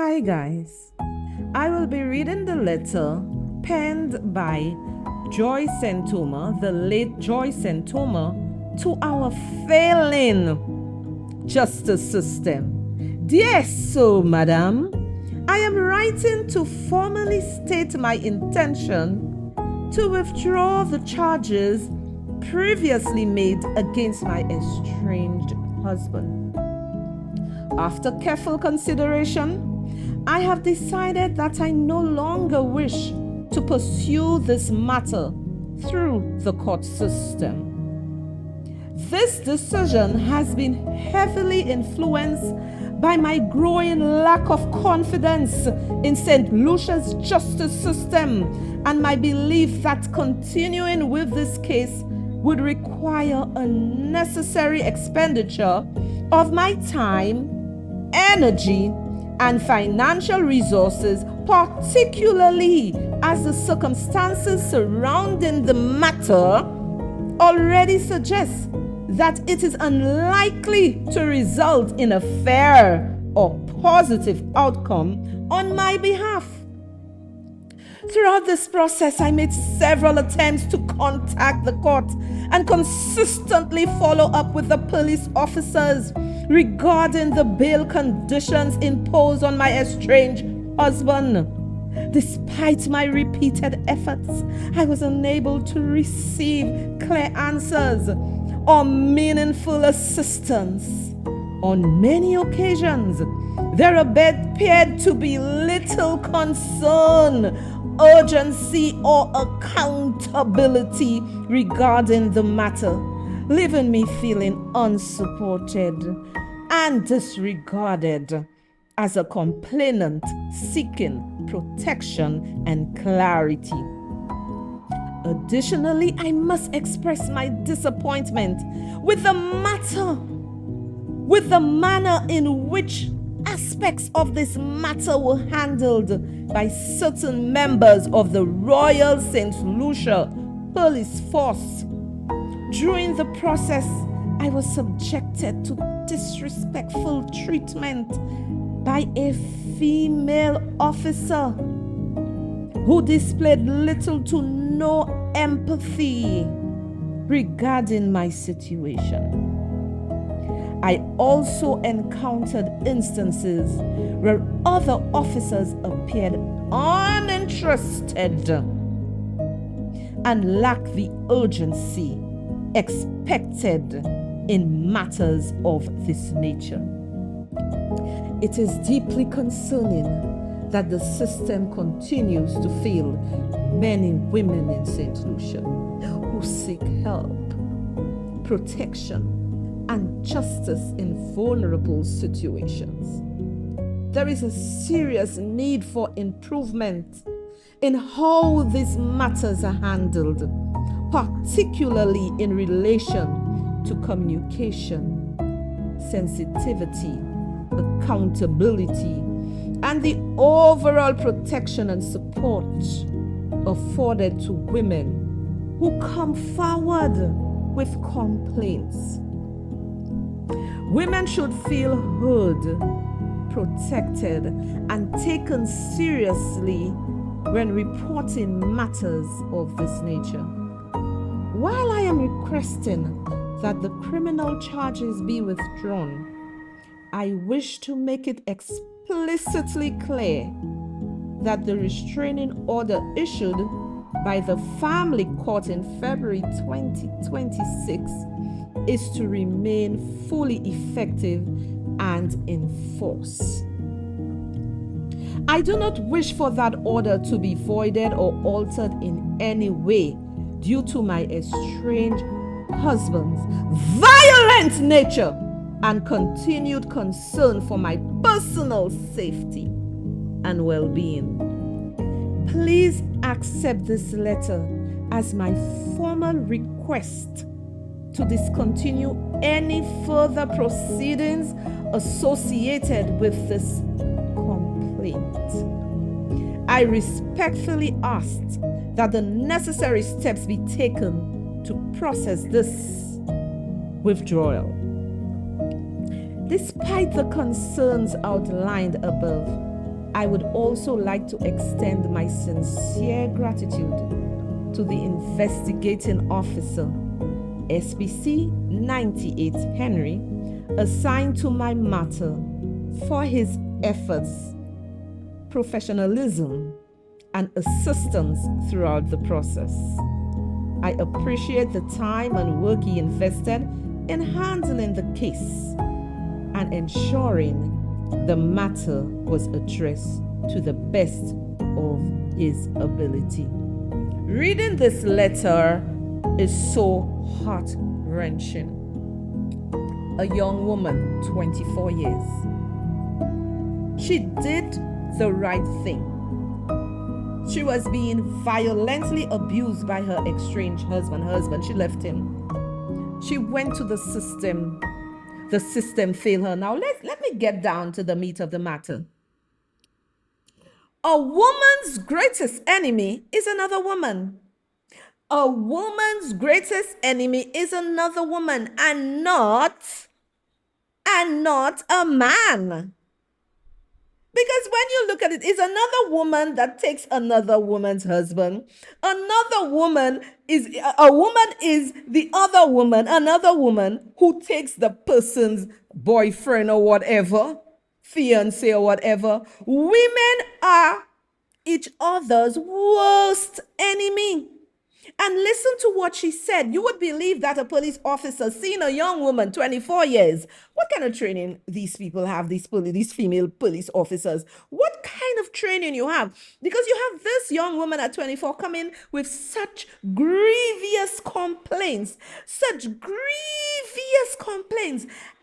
Hi guys, I will be reading the letter penned by Joyce and Omer, the late Joyce and Omer, to our failing justice system. Dear so, madam, I am writing to formally state my intention to withdraw the charges previously made against my estranged husband. After careful consideration, I have decided that I no longer wish to pursue this matter through the court system. This decision has been heavily influenced by my growing lack of confidence in St. Lucia's justice system and my belief that continuing with this case would require unnecessary expenditure of my time, energy, and financial resources, particularly as the circumstances surrounding the matter already suggest that it is unlikely to result in a fair or positive outcome on my behalf. Throughout this process, I made several attempts to contact the court and consistently follow up with the police officers regarding the bail conditions imposed on my estranged husband. Despite my repeated efforts, I was unable to receive clear answers or meaningful assistance. On many occasions, there appeared to be little concern, urgency, or accountability regarding the matter, leaving me feeling unsupported and disregarded as a complainant seeking protection and clarity. Additionally, I must express my disappointment with the manner in which aspects of this matter were handled by certain members of the Royal St. Lucia Police Force. During the process, I was subjected to disrespectful treatment by a female officer who displayed little to no empathy regarding my situation. I also encountered instances where other officers appeared uninterested and lacked the urgency expected in matters of this nature. It is deeply concerning that the system continues to fail men and women in St. Lucia who seek help, protection, and justice in vulnerable situations. There is a serious need for improvement in how these matters are handled, particularly in relation to communication, sensitivity, accountability, and the overall protection and support afforded to women who come forward with complaints. Women should feel heard, protected, and taken seriously when reporting matters of this nature. While I am requesting that the criminal charges be withdrawn, I wish to make it explicitly clear that the restraining order issued by the family court in February 2026 is to remain fully effective and in force. I do not wish for that order to be voided or altered in any way due to my estranged husband's violent nature and continued concern for my personal safety and well-being. Please accept this letter as my formal request to discontinue any further proceedings associated with this complaint. I respectfully ask that the necessary steps be taken to process this withdrawal. Despite the concerns outlined above, I would also like to extend my sincere gratitude to the investigating officer, SPC 98 Henry, assigned to my matter, for his efforts, professionalism, and assistance throughout the process. I appreciate the time and work he invested in handling the case and ensuring the matter was addressed to the best of his ability. Reading this letter is so heart-wrenching. A young woman, 24 years. She did the right thing. She was being violently abused by her estranged husband. She left him. She went to the system. The system failed her. Now let me get down to the meat of the matter. A woman's greatest enemy is another woman. A woman's greatest enemy is another woman, and not a man. Because when you look at it, it's another woman that takes another woman's husband. A woman is the other woman, another woman who takes the person's boyfriend or whatever, fiance or whatever. Women are each other's worst enemy. And listen to what she said. You would believe that a police officer seeing a young woman, 24 years, what kind of training these people have, these female police officers? What kind of training you have? Because you have this young woman at 24 coming with such grievous complaints,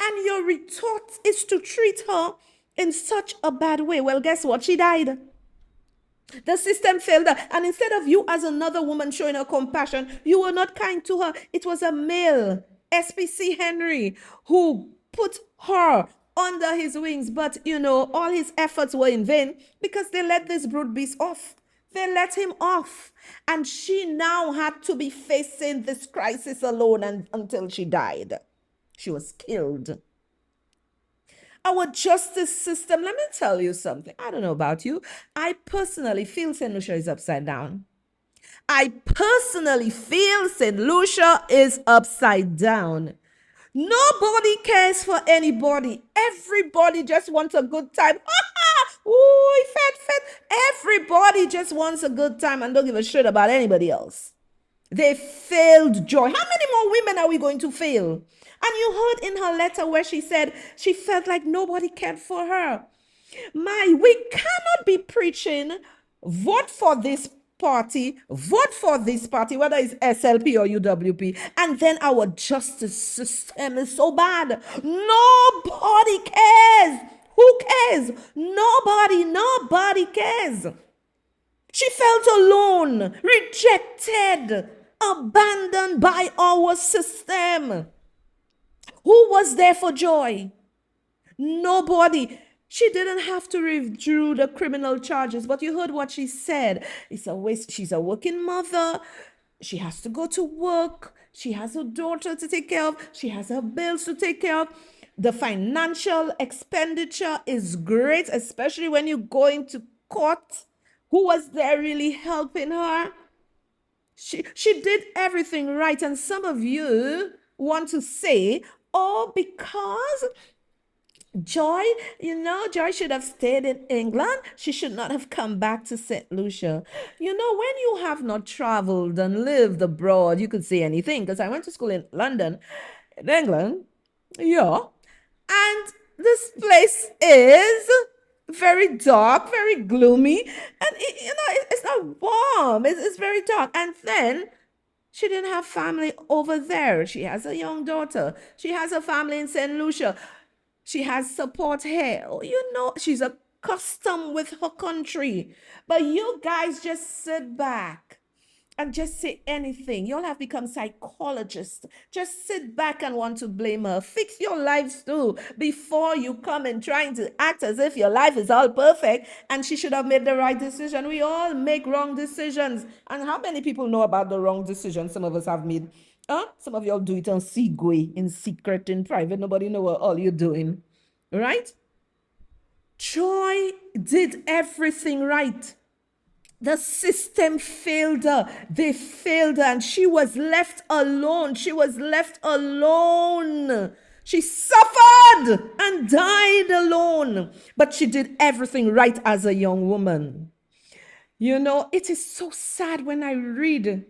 and your retort is to treat her in such a bad way. Well, guess what? She died. The system failed her. And instead of you as another woman showing her compassion, you were not kind to her. It was a male, SPC Henry, who put her under his wings. But, all his efforts were in vain because they let this brute beast off. They let him off. And she now had to be facing this crisis alone until she died. She was killed. Our justice system, let me tell you something. I don't know about you. I personally feel St. Lucia is upside down. Nobody cares for anybody. Everybody just wants a good time. Ooh, fat. Everybody just wants a good time and don't give a shit about anybody else. They failed Joy. How many more women are we going to fail? And you heard in her letter where she said she felt like nobody cared for her. We cannot be preaching, vote for this party, whether it's SLP or UWP, and then our justice system is so bad. Nobody cares. Who cares? Nobody cares. She felt alone, rejected, abandoned by our system. Who was there for Joy? Nobody. She didn't have to withdraw the criminal charges, but you heard what she said. It's a waste. She's a working mother. She has to go to work. She has a daughter to take care of. She has her bills to take care of. The financial expenditure is great, especially when you're going to court. Who was there really helping her? She did everything right. And some of you want to say, because Joy should have stayed in England. She should not have come back to St. Lucia. When you have not traveled and lived abroad, you could say anything. Because I went to school in London, in England. Yeah. And this place is very dark, very gloomy. And, it's not warm. It's very dark. And then she didn't have family over there. She has a young daughter. She has a family in St. Lucia. She has support here. She's accustomed with her country. But you guys just sit back and just say anything. You all have become psychologists. Just sit back and want to blame her. Fix your lives too before you come and trying to act as if your life is all perfect and she should have made the right decision. We all make wrong decisions. And how many people know about the wrong decisions some of us have made? Some of y'all do it on segue, in secret, in private. Nobody know what all you're doing. Right? Joy did everything right. The system failed her. They failed her, and she was left alone. She was left alone. She suffered and died alone. But she did everything right as a young woman. You know, it is so sad when I read,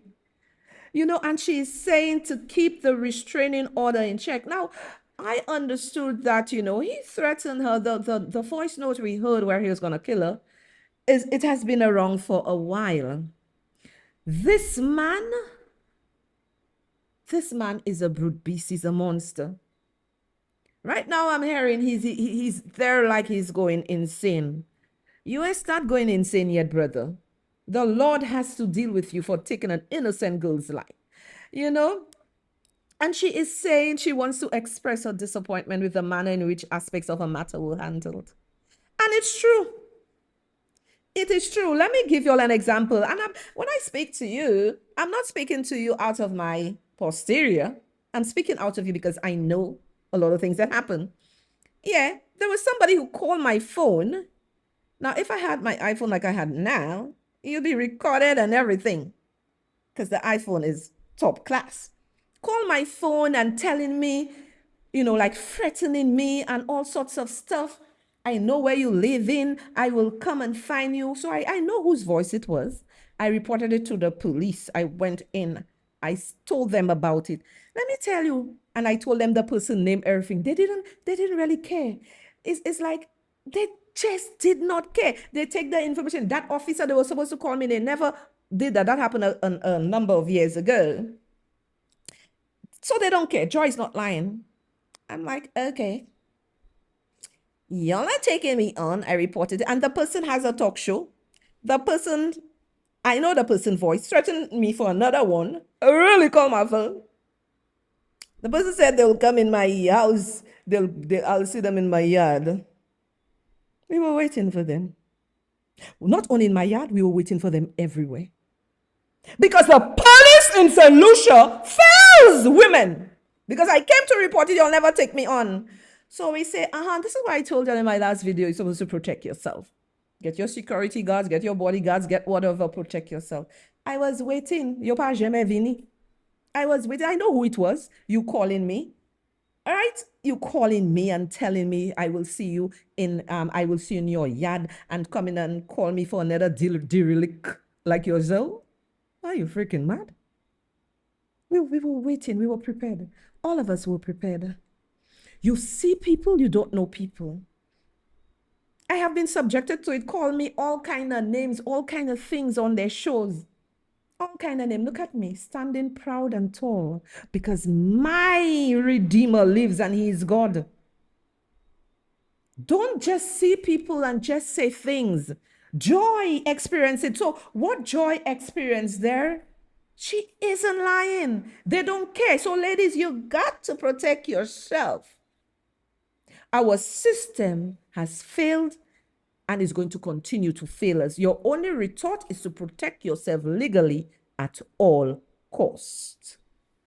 and she is saying to keep the restraining order in check. Now, I understood that, he threatened her. The voice note we heard where he was going to kill her, it has been around for a while. This man is a brute beast. He's a monster. Right now, I'm hearing he's there like he's going insane. You ain't not going insane yet, brother. The Lord has to deal with you for taking an innocent girl's life. You know? And she is saying she wants to express her disappointment with the manner in which aspects of her matter were handled. And it's true. It is true. Let me give you all an example. And when I speak to you, I'm not speaking to you out of my posterior. I'm speaking out of you because I know a lot of things that happen. Yeah, there was somebody who called my phone. Now, if I had my iPhone like I had now, you'd be recorded and everything because the iPhone is top class. Call my phone and telling me, like threatening me and all sorts of stuff. I know where you live in. I will come and find you. So I know whose voice it was. I reported it to the police. I went in. I told them about it. Let me tell you. And I told them the person name, everything. They didn't really care. It's like they just did not care. They take the information. That officer, they were supposed to call me. They never did that. That happened a number of years ago. So they don't care. Joy's not lying. I'm like, okay. Y'all are taking me on. I reported it. And the person has a talk show. The person, I know the person voice, threatened me for another one. I really called my phone. The person said they'll come in my house. I'll see them in my yard. We were waiting for them. Not only in my yard, we were waiting for them everywhere. Because the police in St. Lucia fails women. Because I came to report it, you'll never take me on. So we say, this is why I told you in my last video, you're supposed to protect yourself. Get your security guards, get your bodyguards, get whatever, protect yourself. I was waiting. Yo pas jamais vini. I was waiting. I know who it was. You calling me. All right? You calling me and telling me I will see you in your yard and come in and call me for another derelict like yourself. Are you freaking mad? We were waiting. We were prepared. All of us were prepared. You see people, you don't know people. I have been subjected to it. Call me all kind of names, all kind of things on their shows. All kind of names. Look at me, standing proud and tall because my Redeemer lives and he is God. Don't just see people and just say things. Joy experienced it. So what Joy experienced there, she isn't lying. They don't care. So ladies, you got to protect yourself. Our system has failed and is going to continue to fail us. Your only retort is to protect yourself legally at all costs.